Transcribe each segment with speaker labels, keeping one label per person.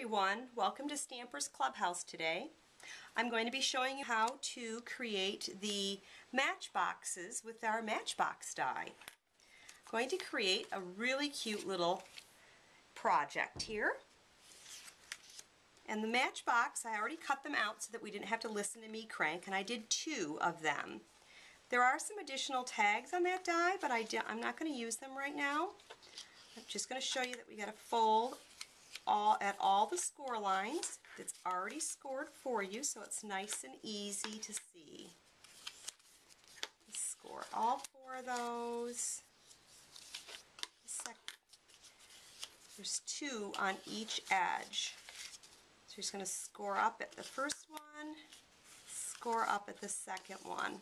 Speaker 1: everyone, welcome to Stamper's Clubhouse today. I'm going to be showing you how to create the matchboxes with our Matchbox die. I'm going to create a really cute little project here. And the matchbox, I already cut them out so that we didn't have to listen to me crank, and I did 2 of them. There are some additional tags on that die, but I'm not going to use them right now. I'm just going to show you that we got to fold at all the score lines. It's already scored for you, so it's nice and easy to see. Score all 4 of those. There's 2 on each edge. So you're just going to score up at the first one, score up at the second one.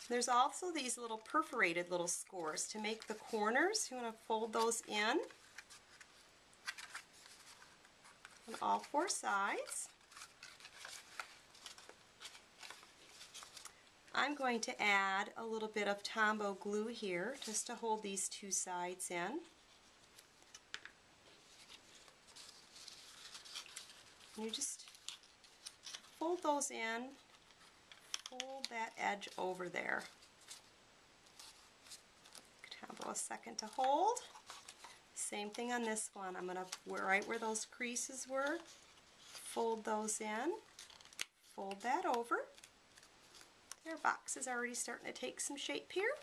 Speaker 1: There's also these little perforated little scores to make the corners. You want to fold those in on all 4 sides. I'm going to add a little bit of Tombow Glue here just to hold these 2 sides in. And you just fold those in. Hold that edge over there. Tombow a second to hold. Same thing on this one. I'm going to, right where those creases were, fold those in, fold that over. Their box is already starting to take some shape here.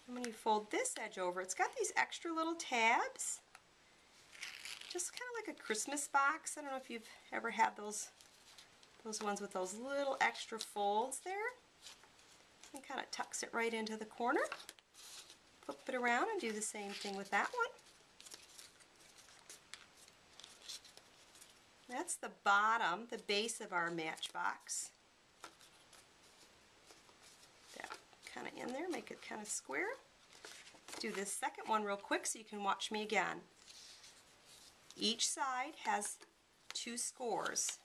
Speaker 1: And when you fold this edge over, it's got these extra little tabs. Just kind of like a Christmas box. I don't know if you've ever had those ones with those little extra folds there. And kind of tucks it right into the corner. Flip it around and do the same thing with that one. That's the bottom, the base of our matchbox. That kind of in there, make it kind of square. Do this second one real quick so you can watch me again. Each side has 2 scores.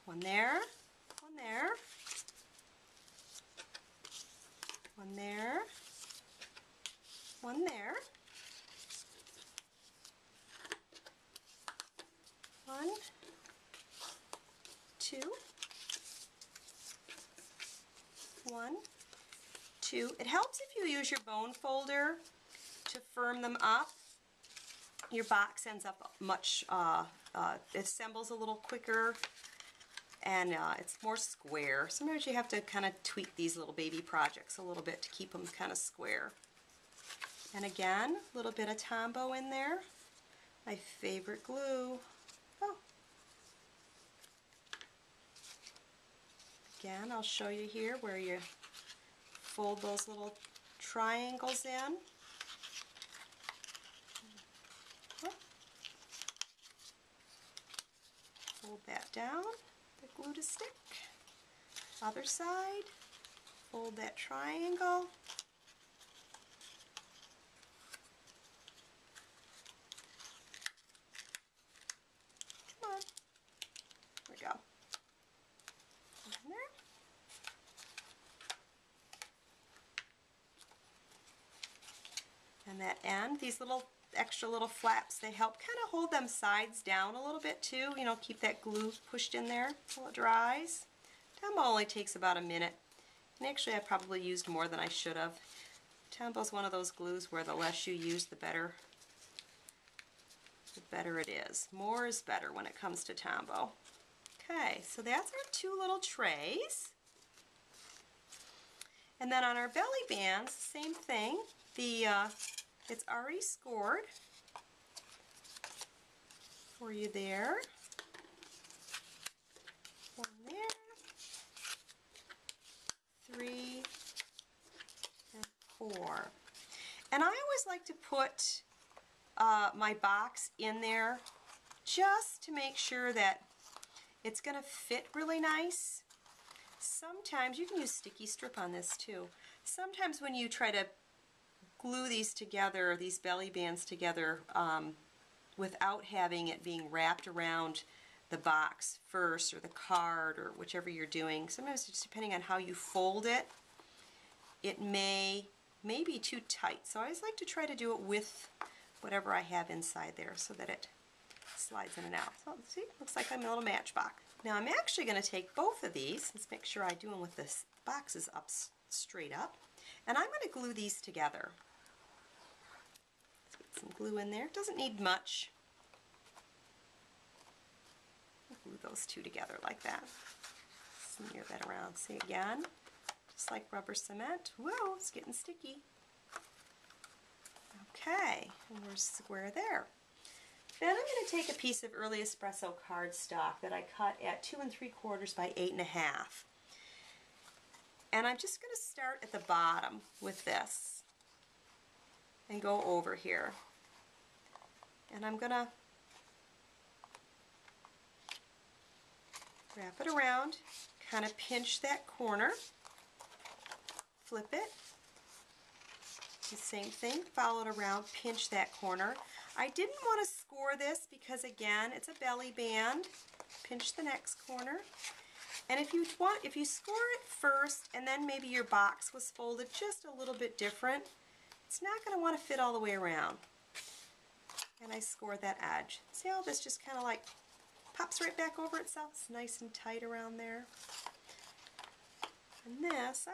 Speaker 1: One there, one there, one there, one there, one, 2, 1, 2. It helps if you use your bone folder to firm them up. Your box ends up much, it assembles a little quicker, and it's more square. Sometimes you have to kind of tweak these little baby projects a little bit to keep them kind of square. And again, a little bit of Tombow in there. My favorite glue. Oh. Again, I'll show you here where you fold those little triangles in. Fold that down, the glue to stick. Other side, fold that triangle. Come on. There we go. In there. And that end, these little extra little flaps, they help kind of hold them sides down a little bit too, you know, keep that glue pushed in there until it dries. Tombow only takes about a minute, and actually I probably used more than I should have. Tombow's one of those glues where the less you use, the better it is. More is better when it comes to Tombow. Okay, so that's our 2 little trays. And then on our belly bands, same thing. It's already scored for you there. 1 there, 3, and 4. And I always like to put my box in there just to make sure that it's going to fit really nice. Sometimes you can use sticky strip on this too. Sometimes when you try to glue these together, these belly bands together, without having it being wrapped around the box first or the card or whichever you're doing. Sometimes just depending on how you fold it, it may may be too tight. So I always like to try to do it with whatever I have inside there so that it slides in and out. So see, looks like I'm a little matchbox. Now I'm actually going to take both of these. Let's make sure I do them with the boxes up straight up. And I'm going to glue these together. Let's get some glue in there. Doesn't need much. Glue those two together like that. Smear that around. See again, just like rubber cement. Whoa, it's getting sticky. Okay, and we're square there. Then I'm going to take a piece of early espresso cardstock that I cut at 2 3/4 by 8 1/2. And I'm just going to start at the bottom with this and go over here. And I'm going to wrap it around, kind of pinch that corner, flip it, the same thing, follow it around, pinch that corner. I didn't want to score this because again, it's a belly band. Pinch the next corner. And if you score it first and then maybe your box was folded just a little bit different, it's not going to want to fit all the way around. And I scored that edge. See how this just kind of like pops right back over itself? It's nice and tight around there. And this,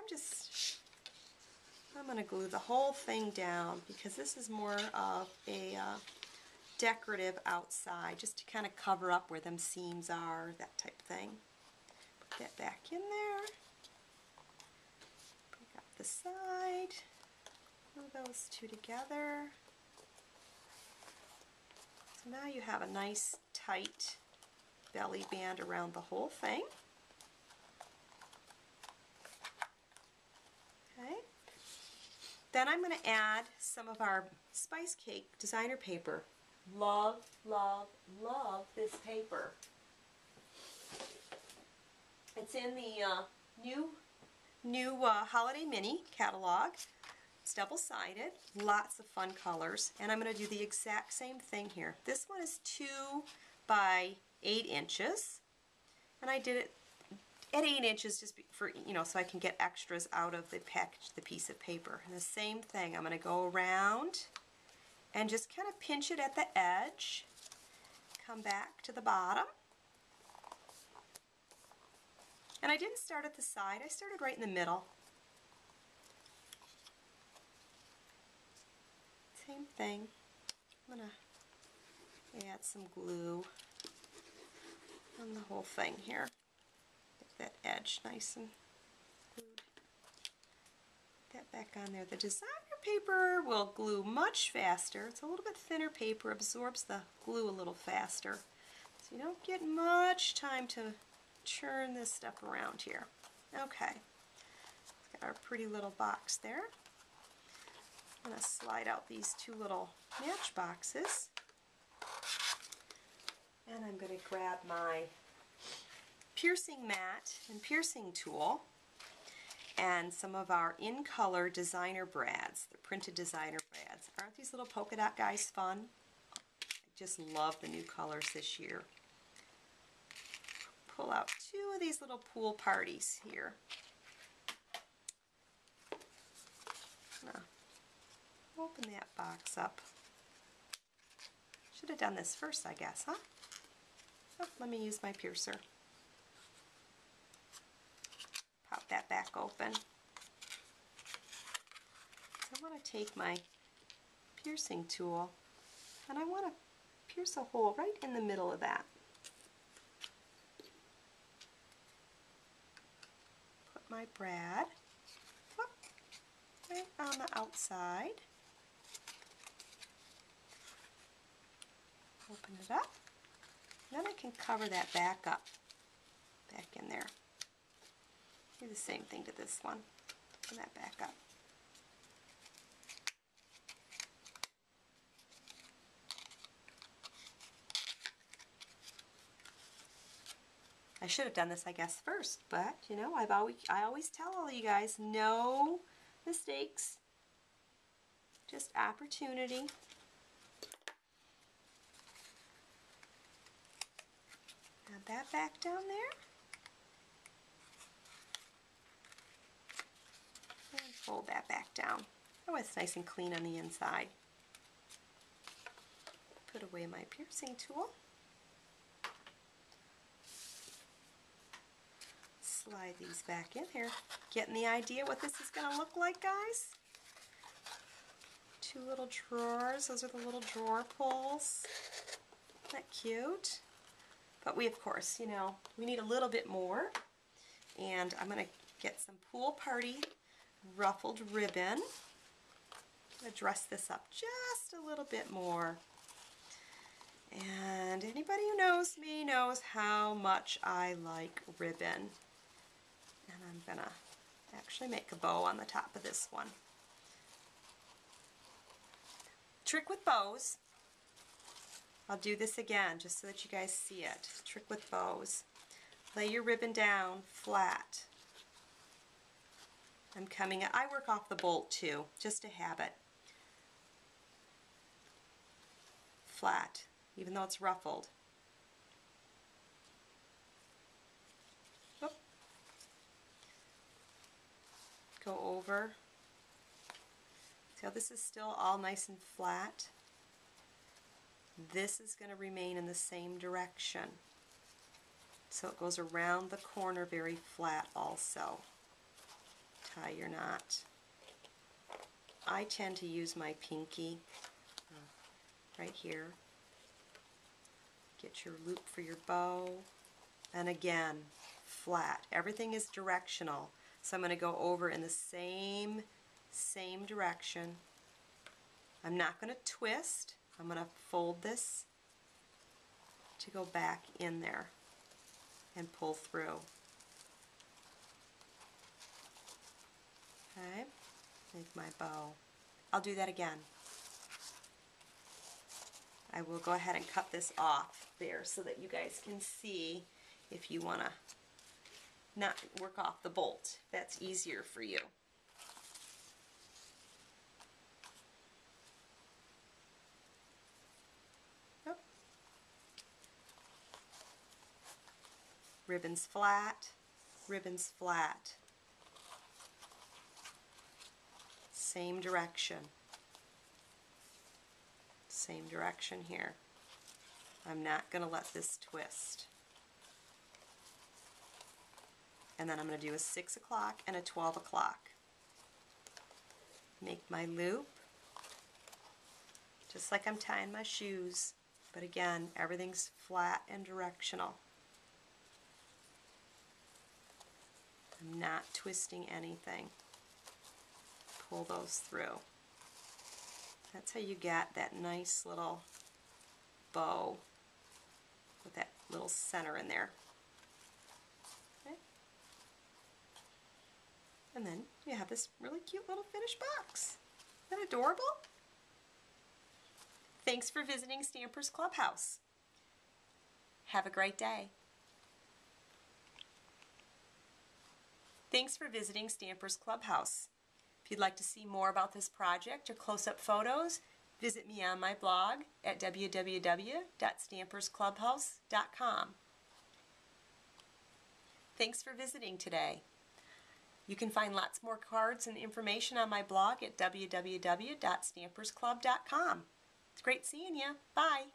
Speaker 1: I'm going to glue the whole thing down because this is more of a decorative outside, just to kind of cover up where them seams are, that type of thing. Put that back in there. Bring up the side. Glue those two together. So now you have a nice tight belly band around the whole thing. Okay. Then I'm going to add some of our Spice Cake designer paper. Love, love, love this paper. It's in the new Holiday Mini catalog. It's double-sided, lots of fun colors, and I'm going to do the exact same thing here. This one is 2 by 8 inches, and I did it at 8 inches just for, so I can get extras out of the package, the piece of paper. And the same thing, I'm going to go around and just kind of pinch it at the edge, come back to the bottom. And I didn't start at the side, I started right in the middle. Same thing. I'm going to add some glue on the whole thing here. Get that edge nice and glued. Put that back on there. The designer paper will glue much faster. It's a little bit thinner paper, absorbs the glue a little faster. So you don't get much time to churn this stuff around here. Okay. Got our pretty little box there. I'm going to slide out these 2 little matchboxes. And I'm going to grab my piercing mat and piercing tool and some of our in-color designer brads, the printed designer brads. Aren't these little polka dot guys fun? I just love the new colors this year. Pull out 2 of these little pool parties here. Now, open that box up. Should have done this first, I guess, huh? Oh, let me use my piercer. Pop that back open. So I want to take my piercing tool and I want to pierce a hole right in the middle of that. Put my brad right on the outside. Open it up. Then I can cover that back up, back in there. Do the same thing to this one. Open that back up. I should have done this, I guess, first, but I always tell all you guys, no mistakes, just opportunity. Add that back down there. And fold that back down. Oh, it's nice and clean on the inside. Put away my piercing tool. Slide these back in here. Getting the idea what this is going to look like, guys? Two little drawers. Those are the little drawer pulls. Isn't that cute? But we, of course, you know, we need a little bit more. And I'm going to get some Pool Party ruffled ribbon. I'm going to dress this up just a little bit more. And anybody who knows me knows how much I like ribbon. And I'm going to actually make a bow on the top of this one. Trick with bows. I'll do this again just so that you guys see it. Trick with bows. Lay your ribbon down flat. I'm coming, I work off the bolt too, just a habit. Flat, even though it's ruffled. Oop. Go over. See how this is still all nice and flat? This is going to remain in the same direction. So it goes around the corner very flat also. Tie your knot. I tend to use my pinky right here. Get your loop for your bow. And again, flat. Everything is directional. So I'm going to go over in the same direction. I'm not going to twist. I'm going to fold this to go back in there and pull through. Okay, make my bow. I'll do that again. I will go ahead and cut this off there so that you guys can see if you want to not work off the bolt. That's easier for you. Ribbons flat, ribbons flat. Same direction. Same direction here. I'm not going to let this twist. And then I'm going to do a 6 o'clock and a 12 o'clock. Make my loop, just like I'm tying my shoes. But again, everything's flat and directional. I'm not twisting anything. Pull those through. That's how you get that nice little bow with that little center in there. Okay. And then you have this really cute little finished box. Isn't that adorable? Thanks for visiting Stampers Clubhouse. Have a great day. Thanks for visiting Stampers Clubhouse. If you'd like to see more about this project or close-up photos, visit me on my blog at www.stampersclubhouse.com. Thanks for visiting today. You can find lots more cards and information on my blog at www.stampersclub.com. It's great seeing you. Bye.